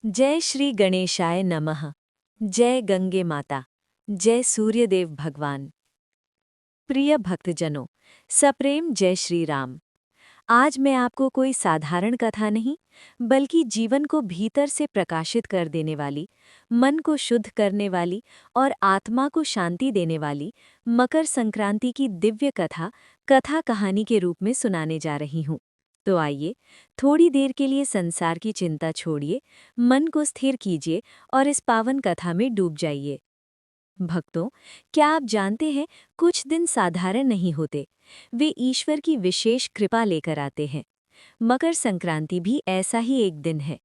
जय श्री गणेशाय नमः। जय गंगे माता। जय सूर्यदेव भगवान। प्रिय भक्तजनों, सप्रेम जय श्री राम। आज मैं आपको कोई साधारण कथा नहीं, बल्कि जीवन को भीतर से प्रकाशित कर देने वाली, मन को शुद्ध करने वाली और आत्मा को शांति देने वाली मकर संक्रांति की दिव्य कथा कहानी के रूप में सुनाने जा रही हूँ। तो आइए, थोड़ी देर के लिए संसार की चिंता छोड़िए, मन को स्थिर कीजिए और इस पावन कथा में डूब जाइए। भक्तों, क्या आप जानते हैं, कुछ दिन साधारण नहीं होते, वे ईश्वर की विशेष कृपा लेकर आते हैं। मकर संक्रांति भी ऐसा ही एक दिन है,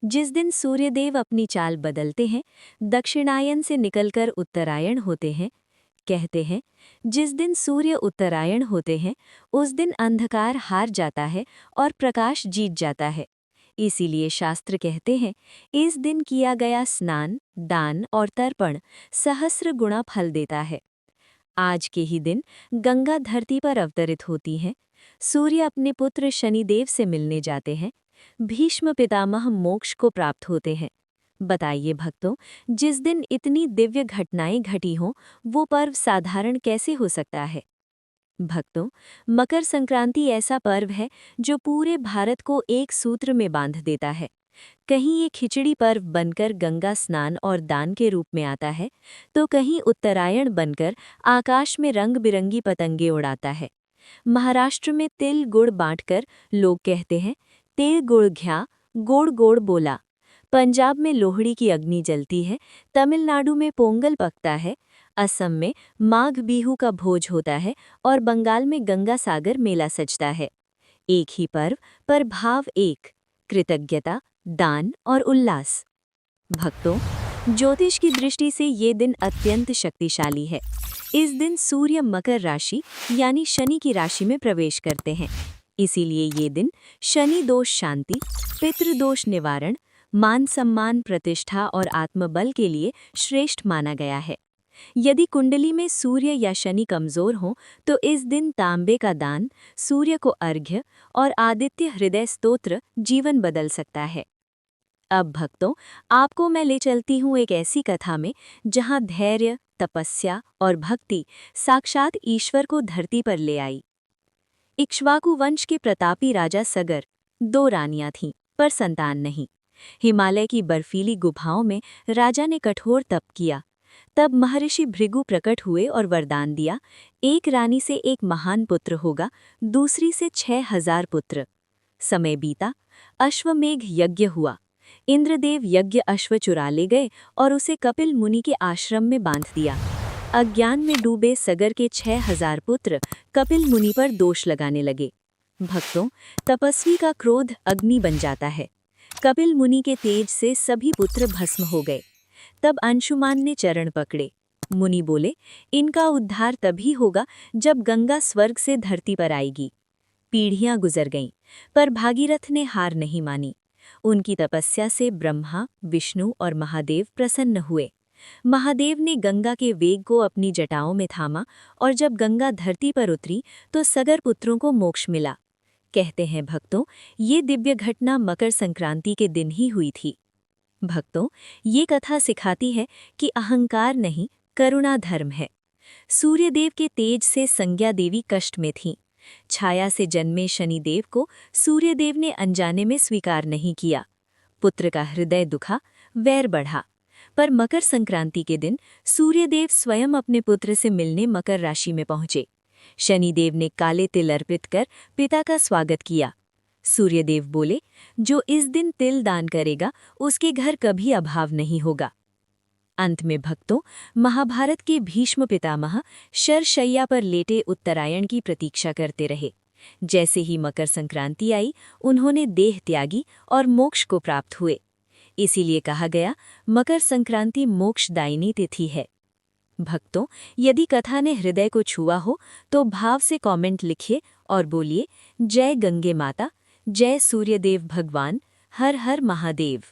जिस दिन सूर्यदेव अपनी चाल बदलते हैं, दक्षिणायन से निकलकर उत्तरायण होते हैं। कहते हैं, जिस दिन सूर्य उत्तरायण होते हैं, उस दिन अंधकार हार जाता है और प्रकाश जीत जाता है। इसीलिए शास्त्र कहते हैं, इस दिन किया गया स्नान, दान और तर्पण सहस्र गुणा फल देता है। आज के ही दिन गंगा धरती पर अवतरित होती हैं, सूर्य अपने पुत्र शनिदेव से मिलने जाते हैं, भीष्म पितामह मोक्ष को प्राप्त होते हैं। बताइए भक्तों, जिस दिन इतनी दिव्य घटनाएं घटी हों, वो पर्व साधारण कैसे हो सकता है। भक्तों, मकर संक्रांति ऐसा पर्व है जो पूरे भारत को एक सूत्र में बांध देता है। कहीं ये खिचड़ी पर्व बनकर गंगा स्नान और दान के रूप में आता है, तो कहीं उत्तरायण बनकर आकाश में रंग बिरंगी पतंगे उड़ाता है। महाराष्ट्र में तिल गुड़ बांटकर लोग कहते हैं, तिल गुड़ घ्या, गोड़ गोड़ बोला। पंजाब में लोहड़ी की अग्नि जलती है, तमिलनाडु में पोंगल पकता है, असम में माघ बिहू का भोज होता है और बंगाल में गंगा सागर मेला सजता है। एक ही पर्व पर भाव एक, कृतज्ञता, दान और उल्लास। भक्तों, ज्योतिष की दृष्टि से ये दिन अत्यंत शक्तिशाली है। इस दिन सूर्य मकर राशि यानी शनि की राशि में प्रवेश करते हैं। इसीलिए ये दिन शनि दोष शांति, पितृदोष निवारण, मान सम्मान, प्रतिष्ठा और आत्मबल के लिए श्रेष्ठ माना गया है। यदि कुंडली में सूर्य या शनि कमजोर हो, तो इस दिन तांबे का दान, सूर्य को अर्घ्य और आदित्य हृदय स्तोत्र जीवन बदल सकता है। अब भक्तों, आपको मैं ले चलती हूँ एक ऐसी कथा में, जहाँ धैर्य, तपस्या और भक्ति साक्षात ईश्वर को धरती पर ले आई। इक्ष्वाकु वंश के प्रतापी राजा सगर, 2 रानियां थीं, पर संतान नहीं। हिमालय की बर्फीली गुफाओं में राजा ने कठोर तप किया। तब महर्षि भृगु प्रकट हुए और वरदान दिया, एक रानी से एक महान पुत्र होगा, दूसरी से 6000 पुत्र। समय बीता, अश्वमेघ यज्ञ हुआ। इंद्रदेव यज्ञ अश्व चुरा ले गए और उसे कपिल मुनि के आश्रम में बांध दिया। अज्ञान में डूबे सगर के 6000 पुत्र कपिल मुनि पर दोष लगाने लगे। भक्तों, तपस्वी का क्रोध अग्नि बन जाता है। कपिल मुनि के तेज से सभी पुत्र भस्म हो गए। तब अंशुमान ने चरण पकड़े। मुनि बोले, इनका उद्धार तभी होगा जब गंगा स्वर्ग से धरती पर आएगी। पीढ़ियां गुजर गईं, पर भागीरथ ने हार नहीं मानी। उनकी तपस्या से ब्रह्मा, विष्णु और महादेव प्रसन्न हुए। महादेव ने गंगा के वेग को अपनी जटाओं में थामा और जब गंगा धरती पर उतरी तो सगर पुत्रों को मोक्ष मिला। कहते हैं भक्तों, ये दिव्य घटना मकर संक्रांति के दिन ही हुई थी। भक्तों, ये कथा सिखाती है कि अहंकार नहीं, करुणा धर्म है। सूर्यदेव के तेज से संज्ञा देवी कष्ट में थीं। छाया से जन्मे शनिदेव को सूर्यदेव ने अनजाने में स्वीकार नहीं किया। पुत्र का हृदय दुखा, वैर बढ़ा। पर मकर संक्रांति के दिन सूर्यदेव स्वयं अपने पुत्र से मिलने मकर राशि में पहुंचे। शनिदेव ने काले तिल अर्पित कर पिता का स्वागत किया। सूर्यदेव बोले, जो इस दिन तिल दान करेगा, उसके घर कभी अभाव नहीं होगा। अंत में भक्तों, महाभारत के भीष्म पितामह शरशैया पर लेटे उत्तरायण की प्रतीक्षा करते रहे। जैसे ही मकर संक्रांति आई, उन्होंने देह त्यागी और मोक्ष को प्राप्त हुए। इसीलिए कहा गया, मकर संक्रांति मोक्षदायिनी तिथि है। भक्तों, यदि कथा ने हृदय को छुआ हो, तो भाव से कमेंट लिखिए और बोलिए, जय गंगे माता, जय सूर्यदेव भगवान, हर हर महादेव।